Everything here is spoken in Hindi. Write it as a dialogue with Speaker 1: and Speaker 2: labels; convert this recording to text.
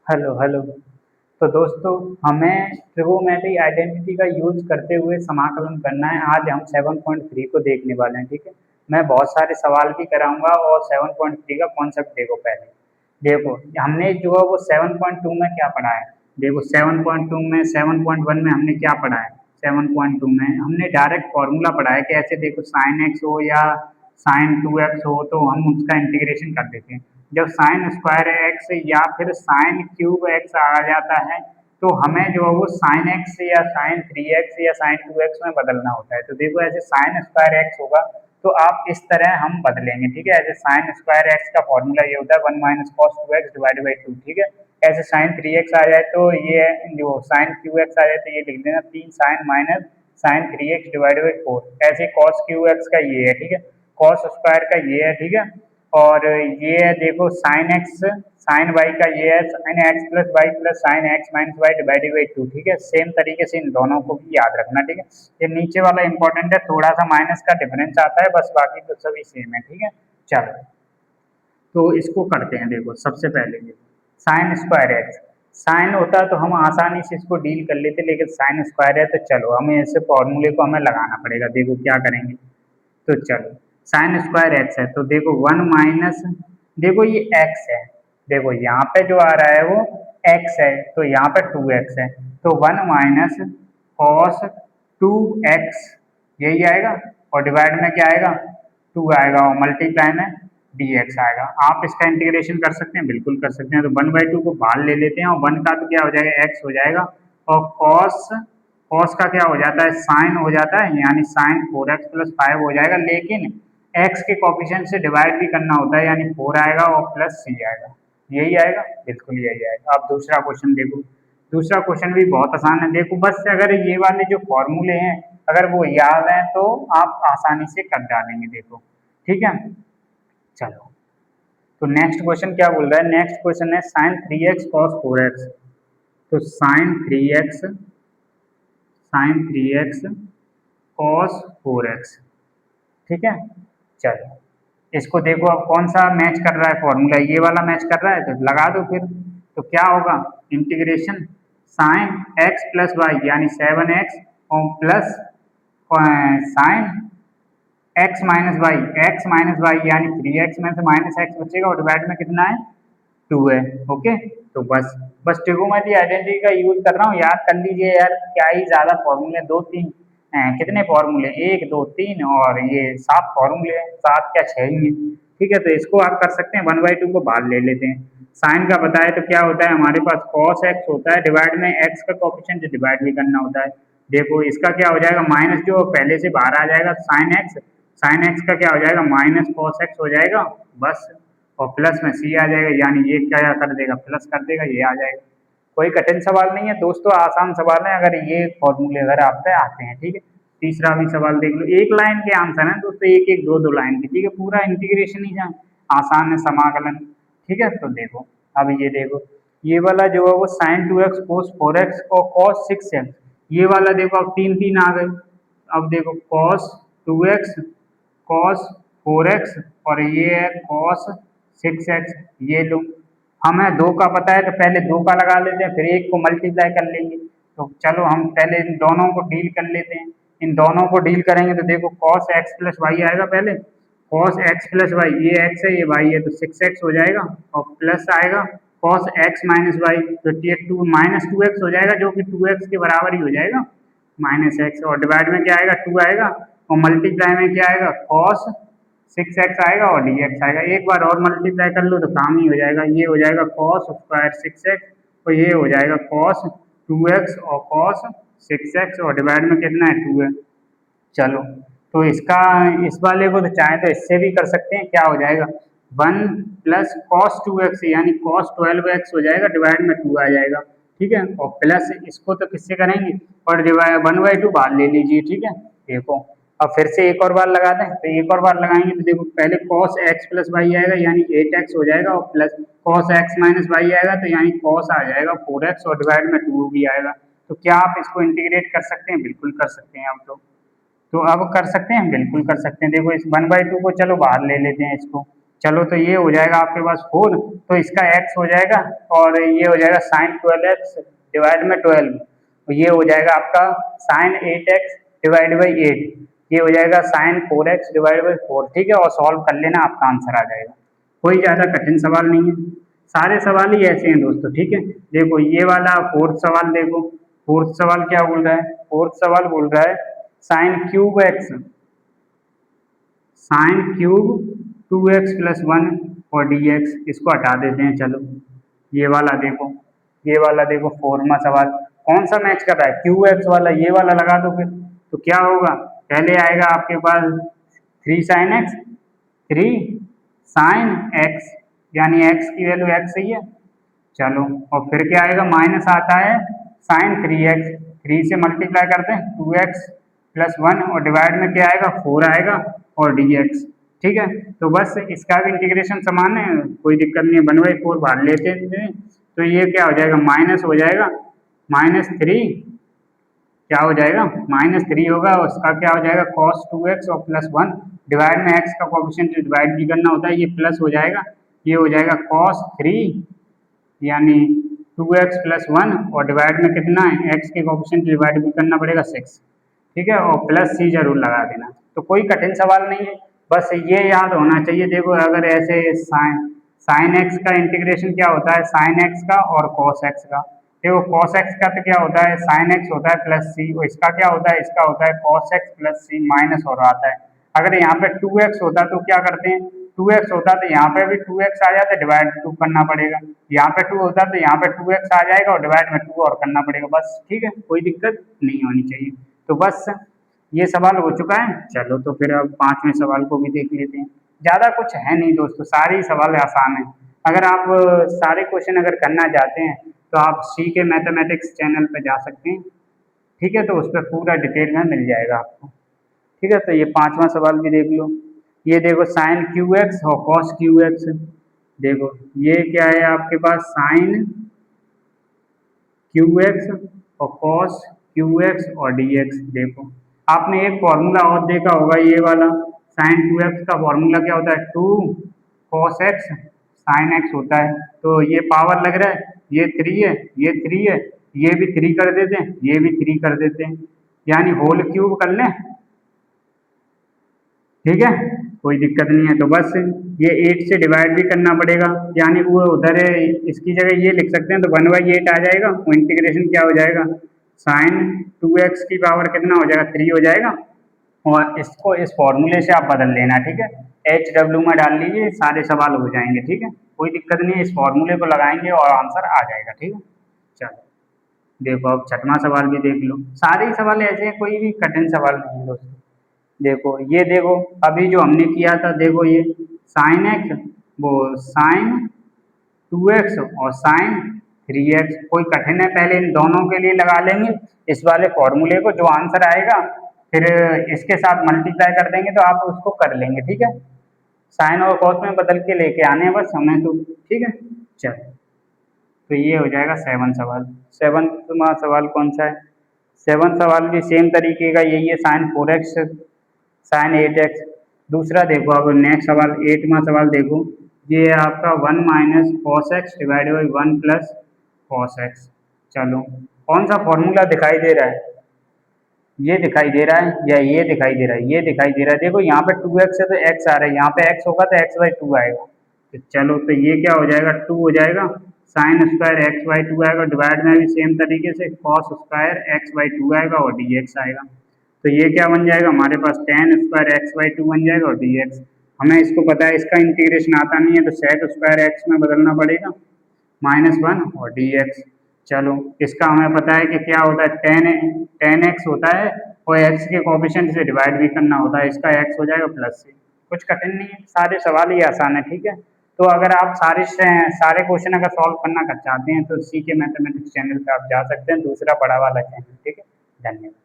Speaker 1: Hello hello. तो दोस्तों, हमें ट्रिगोनोमेट्री आइडेंटिटी का यूज करते हुए समाकलन करना है। आज हम 7.3 को देखने वाले हैं। ठीक है, मैं बहुत सारे सवाल भी कराऊंगा और 7.3 का कॉन्सेप्ट देखो। पहले देखो, हमने जो है वो 7.2 में क्या पढ़ा है। देखो 7.2 में 7.1 में हमने क्या पढ़ा है। 7.2 में हमने डायरेक्ट फॉर्मूला पढ़ा है कि ऐसे देखो साइन एक्स हो या साइन 2x हो तो हम उसका इंटीग्रेशन कर देते हैं। जब साइन स्क्वायर एक्स या फिर साइन क्यूब एक्स आ जाता है तो हमें जो है वो साइन एक्स या साइन 3x या साइन 2x में बदलना होता है। तो देखो ऐसे साइन स्क्वायर एक्स होगा तो आप इस तरह हम बदलेंगे। ठीक है, ऐसे साइन स्क्वायर एक्स का फॉर्मूला ये होता है 1 minus cos 2x divided by 2। ठीक है, ऐसे साइन 3x आ जाए तो ये जो साइन क्यू एक्स आ जाए तो ये लिख देना 3 sine minus sine 3x divided by 4। ऐसे कॉस क्यू एक्स का ये है। ठीक है, कॉस स्क्वायर का ये है। ठीक है, और ये है देखो साइन एक्स साइन वाई का ये है sine x plus y plus sine x minus y divided by 2। ठीक है, सेम तरीके से इन दोनों को भी याद रखना। ठीक है, ये नीचे वाला इंपॉर्टेंट है, थोड़ा सा माइनस का डिफरेंस आता है बस, बाकी तो सभी सेम है। ठीक है, चलो तो इसको करते हैं। देखो सबसे पहले साइन स्क्वायर एक्स साइन होता तो हम आसानी से इसको डील कर लेते, लेकिन साइन स्क्वायर है तो चलो हमें ऐसे फॉर्मूले को हमें लगाना पड़ेगा। देखो क्या करेंगे, तो चलो साइन स्क्वायर एक्स है तो देखो 1 माइनस, देखो ये एक्स है, देखो यहाँ पे जो आ रहा है वो एक्स है तो यहाँ पे 2x है, तो 1 माइनस कॉस 2x यही आएगा, और डिवाइड में क्या आएगा 2 आएगा, और मल्टीप्लाई में dx आएगा। आप इसका इंटीग्रेशन कर सकते हैं, बिल्कुल कर सकते हैं। तो 1/2 को बाहर ले लेते हैं और 1 का तो क्या हो जाएगा x हो जाएगा, और कॉस कॉस का क्या हो जाता है साइन हो जाता है, यानी साइन 4x प्लस 5 हो जाएगा। लेकिन x के कोफिशिएंट से डिवाइड भी करना होता है, यानी 4 आएगा और प्लस c आएगा, यही आएगा, बिल्कुल यही आएगा। अब दूसरा क्वेश्चन देखो, दूसरा क्वेश्चन भी बहुत आसान है। देखो बस अगर ये वाले जो फॉर्मूले हैं अगर वो याद हैं तो आप आसानी से कर डालेंगे। देखो ठीक है, चलो तो नेक्स्ट क्वेश्चन क्या बोल रहा है। नेक्स्ट क्वेश्चन है साइन 3x कॉस 4x। तो साइन 3x कॉस 4x। ठीक है, चलो इसको देखो अब कौन सा मैच कर रहा है फॉर्मूला, ये वाला मैच कर रहा है तो लगा दो फिर। तो क्या होगा integration sine x plus y यानी 7x और plus sine x minus y यानी 3x में से माइनस एक्स बचेगा, और डिवाइड में कितना है 2 है। ओके, तो बस ट्रिगोनोमेट्री आइडेंटिटी का यूज कर रहा हूँ, याद कर लीजिए यार। क्या ही ज्यादा फॉर्मूले, दो तीन कितने फॉर्मूले, 1 2 3 और ये 7 फॉर्मूले हैं, 7 क्या 6 ही हैं। ठीक है, तो इसको आप कर सकते हैं, 1/2 को बाहर ले लेते हैं। साइन का बताए तो क्या होता है हमारे पास कॉस एक्स होता है, डिवाइड में एक्स का कोफिशिएंट डिवाइड भी करना होता है। देखो इसका क्या हो जाएगा, माइनस जो पहले से बाहर आ जाएगा साइन एक्स का क्या हो जाएगा माइनस कॉस एक्स हो जाएगा बस, और प्लस में सी आ जाएगा, यानी ये क्या कर देगा प्लस कर देगा, ये आ जाएगा। कोई कठिन सवाल नहीं है दोस्तों, आसान सवाल है अगर ये फॉर्मूले अगर आप पे आते हैं। ठीक है, तीसरा भी सवाल देख लो, एक लाइन के आंसर है दोस्तों, एक एक दो दो लाइन के। ठीक है, पूरा इंटीग्रेशन ही जाए, आसान है समाकलन। ठीक है, तो देखो अब ये देखो, ये वाला जो है वो साइन 2x कोस 4x और कॉस 6x, ये वाला देखो अब तीन तीन आ गए। अब देखो कॉस 2x कॉस 4x और ये है कॉस 6x, ये लो। हमें दो का पता है तो पहले दो का लगा लेते हैं, फिर एक को मल्टीप्लाई कर लेंगे। तो चलो हम पहले इन दोनों को डील कर लेते हैं। इन दोनों को डील करेंगे तो देखो कॉस एक्स प्लस वाई आएगा, पहले कॉस एक्स प्लस वाई, ये एक्स है ये वाई है तो 6x हो जाएगा, और प्लस आएगा कॉस एक्स माइनस वाई तो ये टू माइनस 2x हो जाएगा, जो कि 2x के बराबर ही हो जाएगा माइनस एक्स, और डिवाइड में क्या आएगा 2 आएगा, और मल्टीप्लाई में क्या आएगा कॉस 6x आएगा और dx आएगा। एक बार और मल्टीप्लाई कर लो तो काम ही हो जाएगा, ये हो जाएगा कॉस स्क्वायर 6x और ये हो जाएगा कॉस 2x और कॉस 6x, और डिवाइड में कितना है 2 है। चलो तो इसका इस वाले को तो चाहे तो इससे भी कर सकते हैं, क्या हो जाएगा 1 प्लस कॉस 2x यानी कॉस 12x हो जाएगा, डिवाइड में 2 आ जाएगा। ठीक है, और प्लस इसको तो किससे करेंगे, और डिवाइड 1/2 बाहर ले लीजिए। ठीक है, देखो अब फिर से एक और बार लगा दें, तो एक और बार लगाएंगे तो देखो पहले cos x प्लस वाई आएगा यानी 8x हो जाएगा, और plus cos x minus y आएगा तो यानी cos आ जाएगा 4x, और डिवाइड में 2 भी आएगा। तो क्या आप इसको इंटीग्रेट कर सकते हैं, बिल्कुल कर सकते हैं। अब तो अब कर सकते हैं, बिल्कुल कर सकते हैं। देखो इस 1/2 को चलो बाहर ले लेते हैं इसको, चलो तो ये हो जाएगा आपके पास 4, तो इसका x हो जाएगा और ये हो जाएगा साइन 12x डिवाइड में 12, तो ये हो जाएगा आपका साइन 8x डिवाइड बाई 8, ये हो जाएगा साइन 4x डिवाइड बाई 4। ठीक है, और सॉल्व कर लेना, आपका आंसर आ जाएगा। कोई ज़्यादा कठिन सवाल नहीं है, सारे सवाल ही ऐसे हैं दोस्तों। ठीक है, देखो ये वाला फोर्थ सवाल देखो, फोर्थ सवाल क्या बोल रहा है, फोर्थ सवाल बोल रहा है sine cube x, sine cube 2x plus 1 और dx, इसको हटा देते हैं। चलो ये वाला देखो, ये वाला देखो फोरमा सवाल कौन सा मैच कर रहा है, क्यू एक्स वाला, ये वाला लगा दो फिर। तो क्या होगा, पहले आएगा आपके पास 3 साइन एक्स, 3 साइन एक्स, यानी x की वैल्यू x ही है। चलो और फिर क्या आएगा, माइनस आता है साइन 3x, 3 से मल्टीप्लाई करते हैं 2x प्लस 1 और डिवाइड में क्या आएगा 4 आएगा और dx। ठीक है, तो बस इसका भी इंटीग्रेशन समान है, कोई दिक्कत नहीं है, 1/4 बाहर लेते हैं, तो ये क्या हो जाएगा, माइनस हो जाएगा, -3 क्या हो जाएगा, -3 होगा, और उसका क्या हो जाएगा cos 2x और प्लस 1 डिवाइड में x का कोएफिशिएंट डिवाइड भी करना होता है, ये प्लस हो जाएगा, ये हो जाएगा cos 3 यानी 2x प्लस 1 और डिवाइड में कितना है, x के कोएफिशिएंट डिवाइड भी करना पड़ेगा 6। ठीक है, और प्लस c जरूर लगा देना। तो कोई कठिन सवाल नहीं है, बस ये याद होना चाहिए। देखो अगर ऐसे साइन एक्स का इंटीग्रेशन क्या होता है, साइन एक्स का और कॉस एक्स का। देखो कॉस एक्स का तो क्या होता है, साइन एक्स होता है प्लस सी, और इसका क्या होता है, इसका होता है कॉस एक्स प्लस सी माइनस और आता है। अगर यहाँ पे 2x होता तो क्या करते हैं, 2x होता तो यहाँ पे भी 2x आ जाता, डिवाइड 2 करना पड़ेगा, यहाँ पे 2 होता तो यहाँ पे 2x आ जाएगा और डिवाइड में 2 और करना पड़ेगा, बस। ठीक है, कोई दिक्कत नहीं होनी चाहिए। तो बस ये सवाल हो चुका है। चलो तो फिर अब 5वें सवाल को भी देख लेते हैं। ज़्यादा कुछ है नहीं दोस्तों, सारे ही सवाल आसान हैं। अगर आप सारे क्वेश्चन अगर करना चाहते हैं तो आप सी के मैथमेटिक्स चैनल पर जा सकते हैं। ठीक है, तो उस पर पूरा डिटेल में मिल जाएगा आपको। ठीक है, तो ये 5वां सवाल भी देख लो। ये देखो साइन क्यू एक्स और कॉस क्यू एक्स, देखो ये क्या है आपके पास, साइन क्यू एक्स और कॉस क्यू एक्स और डी एक्स। देखो आपने एक फॉर्मूला और देखा होगा, ये वाला साइन 2x का फॉर्मूला क्या होता है, 2 cos x साइन x होता है। तो ये पावर लग रहा है, ये 3 है, ये 3 है, ये भी 3 कर देते हैं, ये भी 3 कर देते हैं, यानी होल क्यूब कर लें। ठीक है, कोई दिक्कत नहीं है। तो बस ये 8 से डिवाइड भी करना पड़ेगा, यानी वो उधर है, इसकी जगह ये लिख सकते हैं, तो 1/8 आ जाएगा, वो इंटीग्रेशन क्या हो जाएगा, साइन 2x की पावर कितना हो जाएगा, 3 हो जाएगा, और इसको इस फॉर्मूले से आप बदल लेना। ठीक है, HW में डाल लीजिए, सारे सवाल हो जाएंगे। ठीक है, कोई दिक्कत नहीं है, इस फॉर्मूले को लगाएंगे और आंसर आ जाएगा। ठीक है, चलो देखो अब 6वां सवाल भी देख लो। सारे ही सवाल ऐसे हैं, कोई भी कठिन सवाल नहीं है दोस्तों। देखो ये देखो, अभी जो हमने किया था, देखो ये साइन एक्स, वो साइन 2x और साइन 3x, कोई कठिन है, पहले इन दोनों के लिए लगा लेंगे इस वाले फॉर्मूले को, जो आंसर आएगा फिर इसके साथ मल्टीप्लाई कर देंगे तो आप उसको कर लेंगे। ठीक है, साइन और कॉस में बदल के लेके आने हैं बस हमें तो। ठीक है, चलो तो ये हो जाएगा 7 सवाल। 7वां सवाल कौन सा है, 7 सवाल भी सेम तरीके का यही है, साइन 4x साइन 8x। दूसरा देखो, अब नेक्स्ट सवाल 8वां सवाल देखो, ये है आपका 1 minus cos x divided by 1 plus cos x. चलो कौन सा फॉर्मूला दिखाई दे रहा है, ये दिखाई दे रहा है या ये दिखाई दे रहा है, ये दिखाई दे रहा है। देखो यहाँ पे 2x है तो x आ रहा है, यहाँ पे x होगा तो x/2 आएगा। तो चलो तो ये क्या हो जाएगा, 2 हो जाएगा, साइन स्क्वायर x/2 आएगा, डिवाइड में भी सेम तरीके से कॉस स्क्वायर x/2 आएगा और dx आएगा। तो ये क्या बन जाएगा हमारे पास, tan स्क्वायर x/2 बन जाएगा और dx। हमें इसको पता है, इसका इंटीग्रेशन आता नहीं है, तो sec स्क्वायर x में बदलना पड़ेगा, -1 और dx। चलो इसका हमें पता है कि क्या होता है, tan x होता है और x के कोएफिशिएंट से डिवाइड भी करना होता है, इसका x हो जाएगा प्लस c। कुछ कठिन नहीं है, सारे सवाल ही आसान है। ठीक है, तो अगर आप सारे क्वेश्चन अगर सॉल्व करना चाहते हैं तो सी के मैथमेटिक्स चैनल पे आप जा सकते हैं, दूसरा बड़ा वाला चैनल। ठीक है, धन्यवाद।